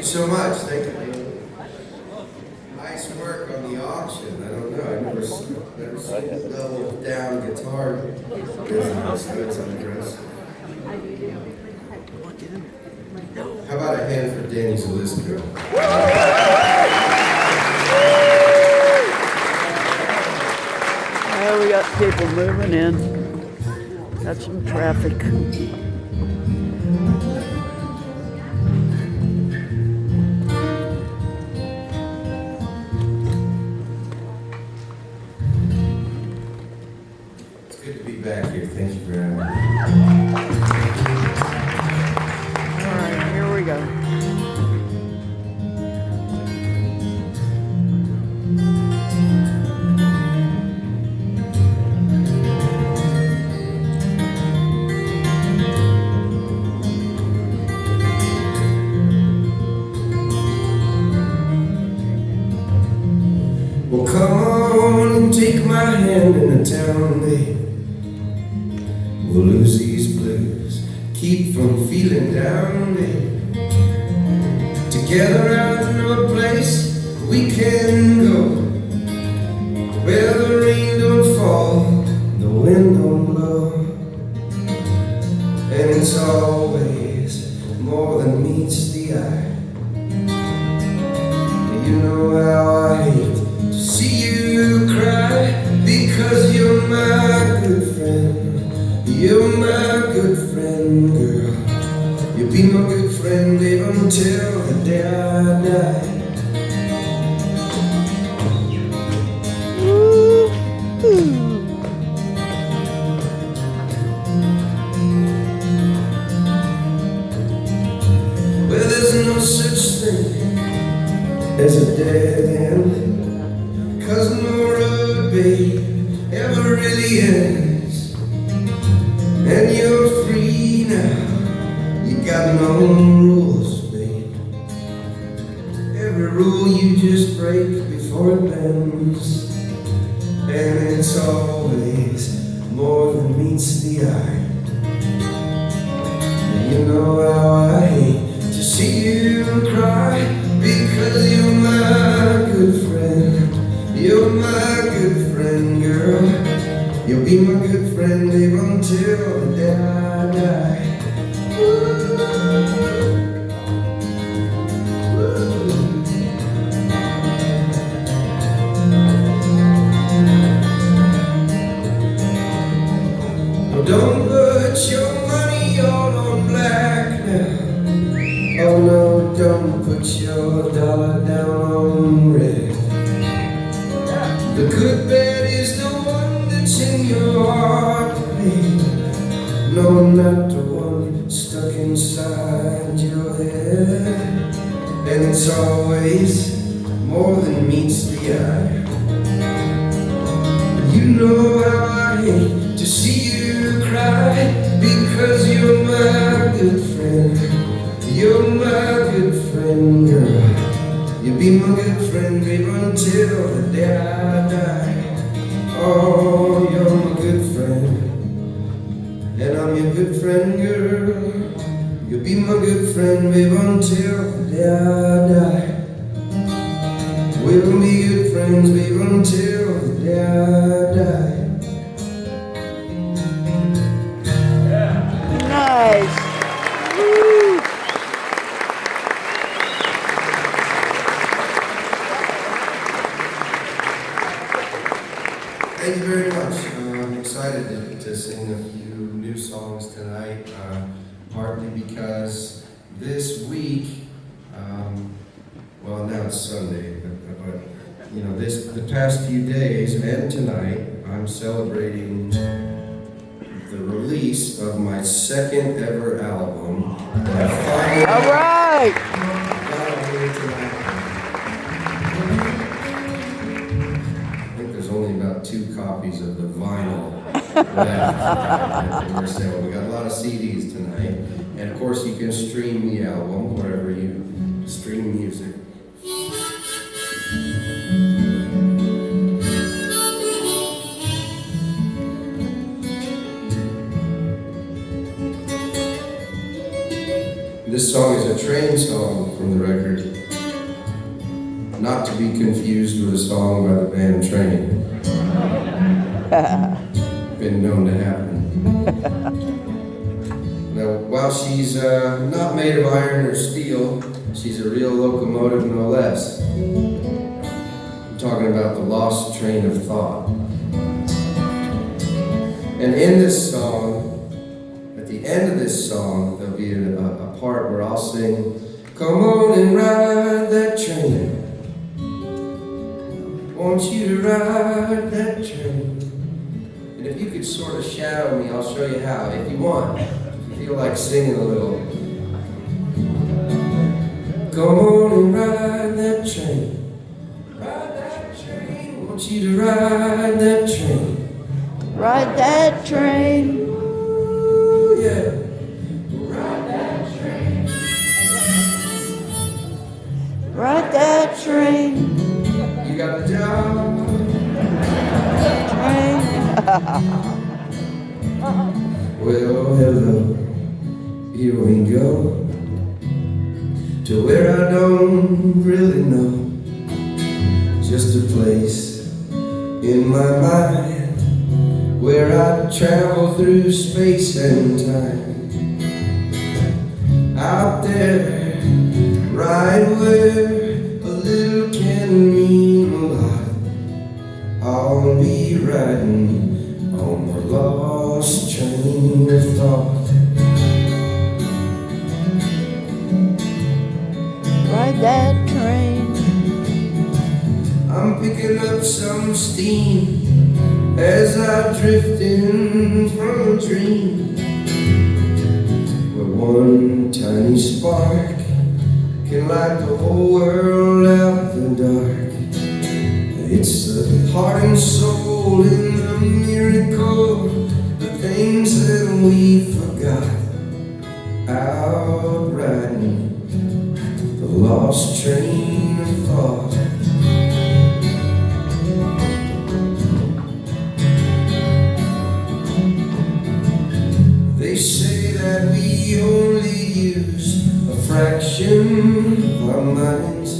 so much. Thank you. Nice work on the auction. I don't know. I never seen double down guitar business. That's impressive. How about a hand for Danny Zelisko? Well, we got people moving in. Got some traffic. It's good to be back here. Thank you for having me. All right, here we go. Well, come on and take my hand in the town, babe. We'll lose these blues, keep from feeling down, babe. Together out in a place we can go, where the rain don't fall, the wind don't blow, and it's always more than meets the eye. You know how I hate to see you cry, because you're my good friend. You're my good friend, girl. You'll be my good friend, babe, until the day I die. Well, there's no such thing as a dead end, 'cause no road, babe, ever really ends. And you're free now, you got no rules, babe. Every rule you just break before it bends, and it's always more than meets the eye. You know how I hate to see you cry, because you're my good friend. You're my good friend, girl. You'll be my good friend, babe, until the day I die. Oh, don't put your money all on black now. Oh no, don't put your dollar down on red. The good bed is the one that's in your heart, babe. No, not the one stuck inside your head. And it's always more than meets the eye. You know how I hate to see you cry, because you're my good friend. You're my good friend, girl. You'll be my good friend, babe, until the day I die. Oh, you're my good friend, and I'm your good friend, girl. You'll be my good friend, babe, until the day I die. We'll be good friends, babe, until the day I die. Nice. Woo. Thank you very much. I'm excited to sing a few new songs tonight, partly because this week, well, now it's Sunday, but you know, the past few days and tonight, I'm celebrating the release of my second ever album. That I finally All right. got here tonight. I think there's only about 2 copies of the vinyl left at the sale. We got a lot of CDs tonight, and of course you can stream the album wherever you stream music. This song is a train song from the record, not to be confused with a song by the band Train. Been known to happen. Now, while she's not made of iron or steel, she's a real locomotive no less. I'm talking about the lost train of thought. And in this song, at the end of this song, there'll be a part where I'll sing, "Come on and ride that train. Want you to ride that train." And if you could sort of shadow me, I'll show you how. If you want, if you feel like singing a little. Come on and ride that train. Ride that train. Want you to ride that train. Ride that train. Ooh, yeah. Ride that train. Ride that train. You got the job. Train. Well, hello. Here we go to where I don't really know. Just a place in my mind where I travel through space and time. Out there, right where a little can mean a lot. I'll be riding on the lost train of thought. Ride that train. I'm picking up some steam as I drift in from a dream, where one tiny spark can light the whole world out in the dark. It's the heart and soul in the miracle, the things that we forgot, out riding the lost train of thought. They say that we only use a fraction of our minds.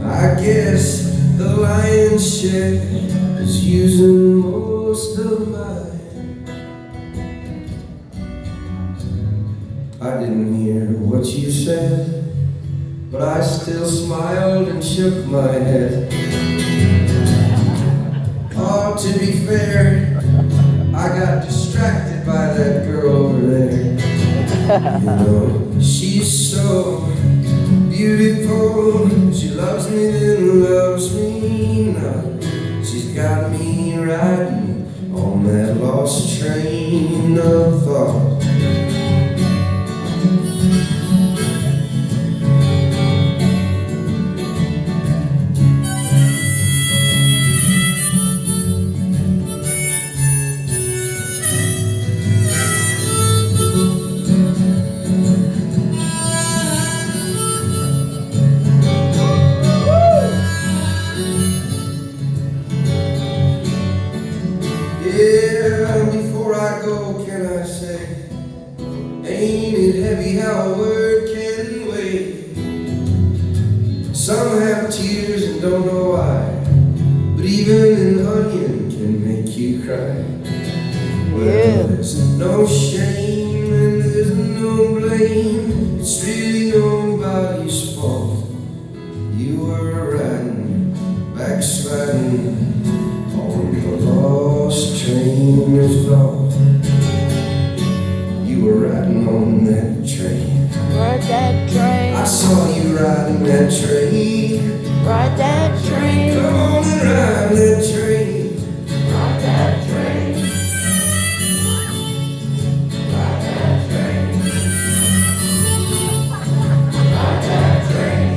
I guess the lion's share is using most of mine. I didn't hear what you said, but I still smiled and shook my head. Oh, to be fair, I got distracted by that girl over there. You know, she's so beautiful. She loves me, then loves me not. She's got me riding on that lost train of thought. Yeah, before I go, can I say, ain't it heavy how a word can weigh? Some have tears and don't know why, but even an onion can make you cry. Well, Yeah. there's no shame and there's no blame. It's really nobody's fault. You were riding, backsliding on the lost train of thought. You were riding on that train. Ride that train. I saw you riding that train. Ride that train. Come on and ride that train. Ride that train. Ride that train. Ride that train.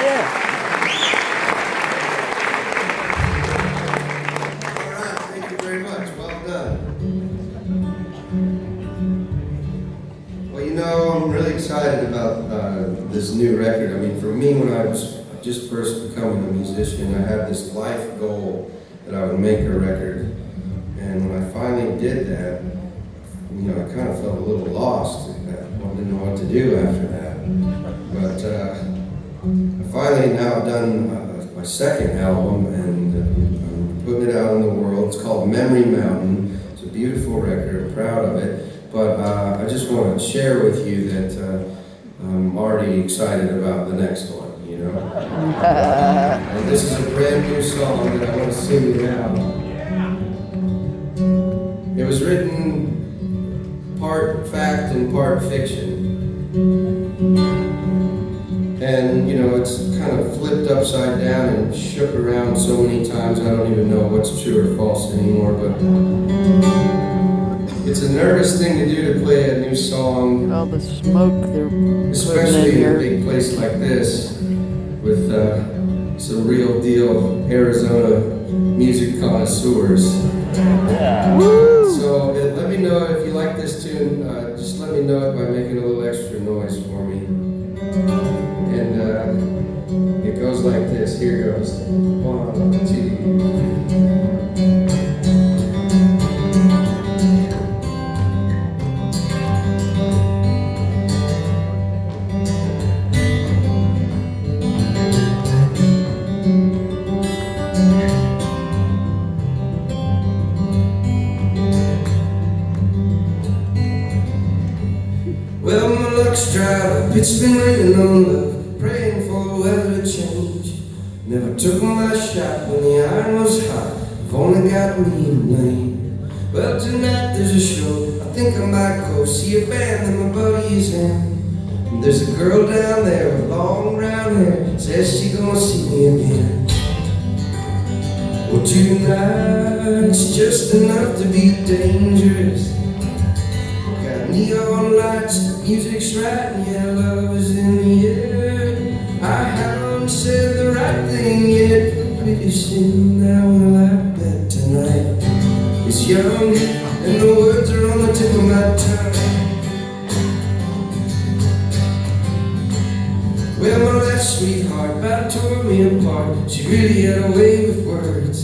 Yeah. All right, thank you very much. Well done. Well, you know, I'm really excited about this new record. I mean, for me, when I was just first becoming a musician, I had this life goal that I would make a record. And when I finally did that, you know, I kind of felt a little lost. I didn't know what to do after that. But I finally now done my second album, and I'm putting it out in the world. It's called Memory Mountain. It's a beautiful record. I'm proud of it. But I just want to share with you that I'm already excited about the next one, you know. And this is a brand new song that I want to sing now. It was written part fact and part fiction. And, you know, it's kind of flipped upside down and shook around so many times I don't even know what's true or false anymore, but it's a nervous thing to do to play a new song. All the smoke they're Especially putting in a in big here. place like this with some real deal Arizona music connoisseurs. So let me know if you like this tune. Just let me know it by making a little extra noise for me. And it goes like this. Here goes. 1, 2. Well, my luck's dried up, it's been raining on love, praying for the weather to change. Never took my shot when the iron was hot, I've only got me to blame. Well, tonight there's a show, I think I might go see a band that my buddy is in. And there's a girl down there with long brown hair, says she gonna see me again. Well, tonight's just enough to be dangerous. Got neon lights, music's right, and yeah, love is in the air. I haven't said the right thing yet, but pretty soon I will. I bet tonight is young, and the words are on the tip of my tongue. Well, my last sweetheart about tore me apart. She really had a way with words.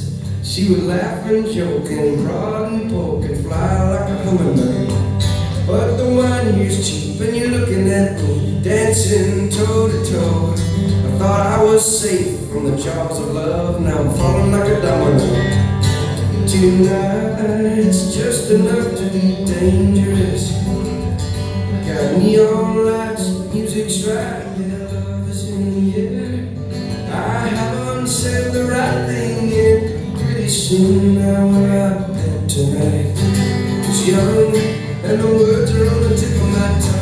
She would laugh and joke and prod and poke and fly like a hummingbird. But the wine here's cheap and you're looking at me, dancing toe to toe. I thought I was safe from the jaws of love, now I'm falling like a domino. Tonight's just enough to be dangerous. Got neon lights, music's right, yeah, love is in the air. I haven't said the right thing yet, pretty soon I will. I bet tonight is young, and the words are on the tip of my tongue.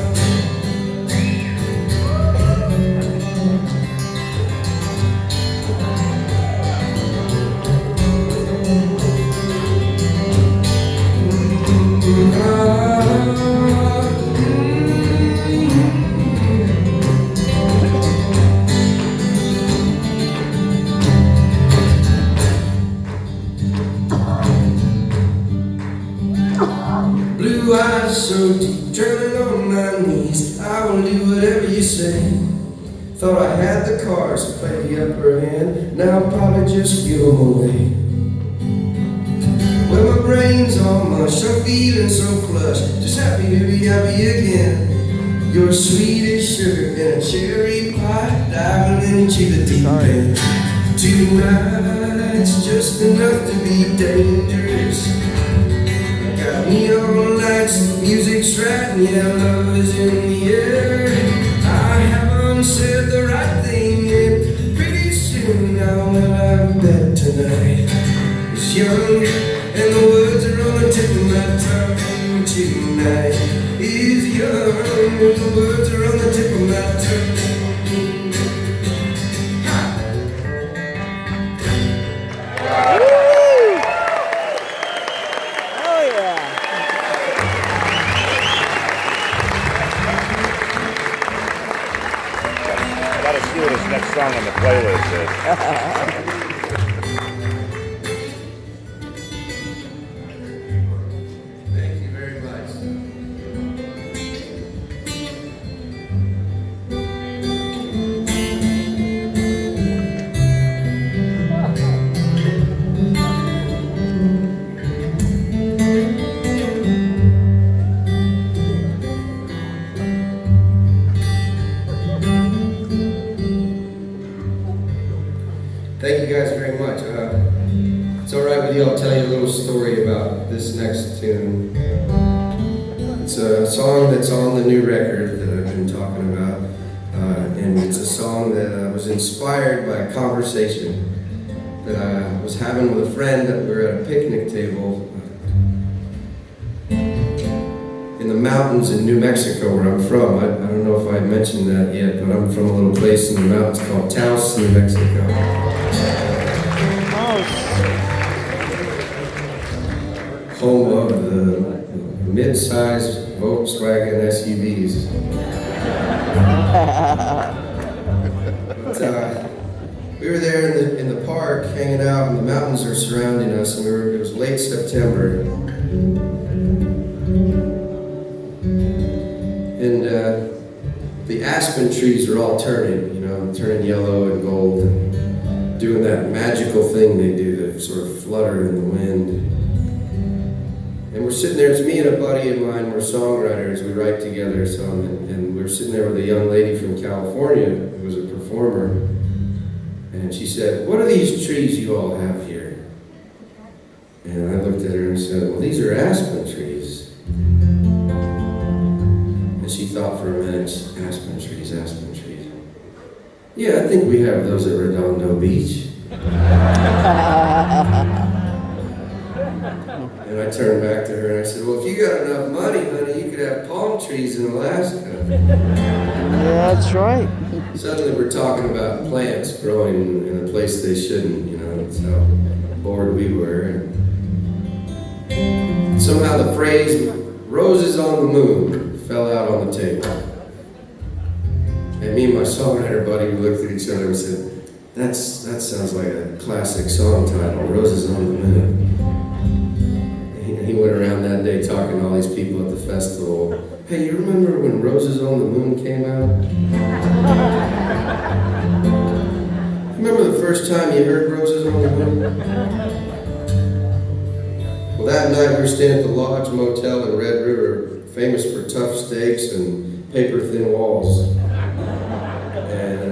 Blue eyes so deep, drowning on my knees. I will do whatever you say. Thought I had the cards to play the upper hand, now I'll probably just give them away. Well, my brain's all mush, I'm feeling so flush, just happy to be happy again. You're sweet as sugar in a cherry pie, diving into the deep end. Tonight's just enough to be dangerous. Got neon lights, music's right, and yeah, love is in the air. I haven't said the right thing yet, pretty soon now will. I bet tonight is young, and the words are on the tip of my tongue. Tonight is young, and the words are on the tip of my tongue. Got to see what his next song on the Thank you very much. Thank you guys very much. It's all right with you, I'll tell you a little story about this next tune. It's a song that's on the new record that I've been talking about. And it's a song that was inspired by a conversation that I was having with a friend that we were at a picnic table in the mountains in New Mexico, where I'm from. I don't know if I mentioned that yet, but I'm from a little place in the mountains called Taos, New Mexico. Home of the mid-sized Volkswagen SUVs. But, we were there in the park, hanging out, and the mountains are surrounding us, and it was late September. And the aspen trees were all turning yellow and gold, and doing that magical thing they do, that sort of flutter in the wind. And we're sitting there, it's me and a buddy of mine, we're songwriters, we write together some, and we're sitting there with a young lady from California who was a performer, and she said, "What are these trees you all have here?" And I looked at her and said, "Well, these are aspen trees." And she thought for a minute, aspen trees, aspen trees. "Yeah, I think we have those at Redondo Beach." And I turned back to her and I said, "Well, if you got enough money, honey, you could have palm trees in Alaska." Yeah, that's right. Suddenly we're talking about plants growing in a place they shouldn't, That's how bored we were. And somehow the phrase, "roses on the moon," fell out on the table. And me and my songwriter buddy, we looked at each other and said, that sounds like a classic song title, "Roses on the Moon." He went around that day talking to all these people at the festival. "Hey, you remember when Roses on the Moon came out? Remember the first time you heard Roses on the Moon?" Well, that night we were staying at the Lodge Motel in Red River, famous for tough steaks and paper-thin walls. And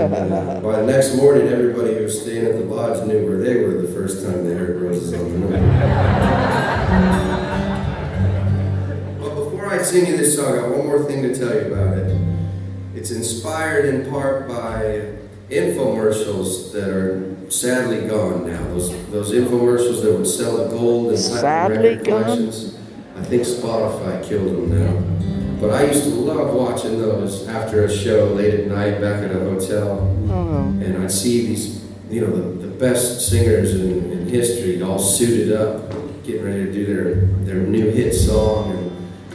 by the next morning, everybody who was staying at the lodge knew where they were the first time they heard Roses on the Moon. But before I sing you this song, I have one more thing to tell you about it. It's inspired in part by infomercials that are sadly gone now. Those infomercials that would sell the gold and platinum record collections. I think Spotify killed them now. But I used to love watching those after a show late at night back at a hotel. And I'd see these, the best singers in history all suited up, getting ready to do their new hit song.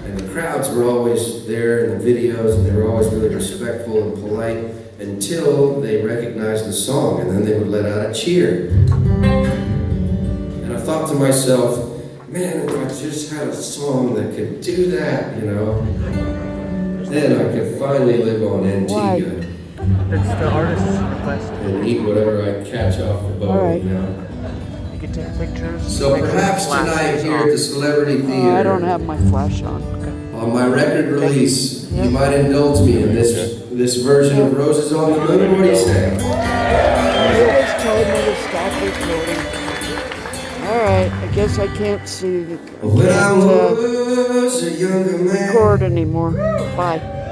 And the crowds were always there in the videos, and they were always really respectful and polite until they recognized the song, and then they would let out a cheer. And I thought to myself, man, if I just had a song that could do that, then I could finally live on Antigua. That's the artist's request. And eat whatever I catch off the boat, All right. You can take pictures. So make perhaps flash tonight here at the Celebrity Theater, I don't have my flash on. on my record release, you Yep. might indulge me in this version of Roses on the Moon. What do you say? It was told me to stop recording. Alright, I guess I can't see the When I can't, was a younger man. record anymore. Bye.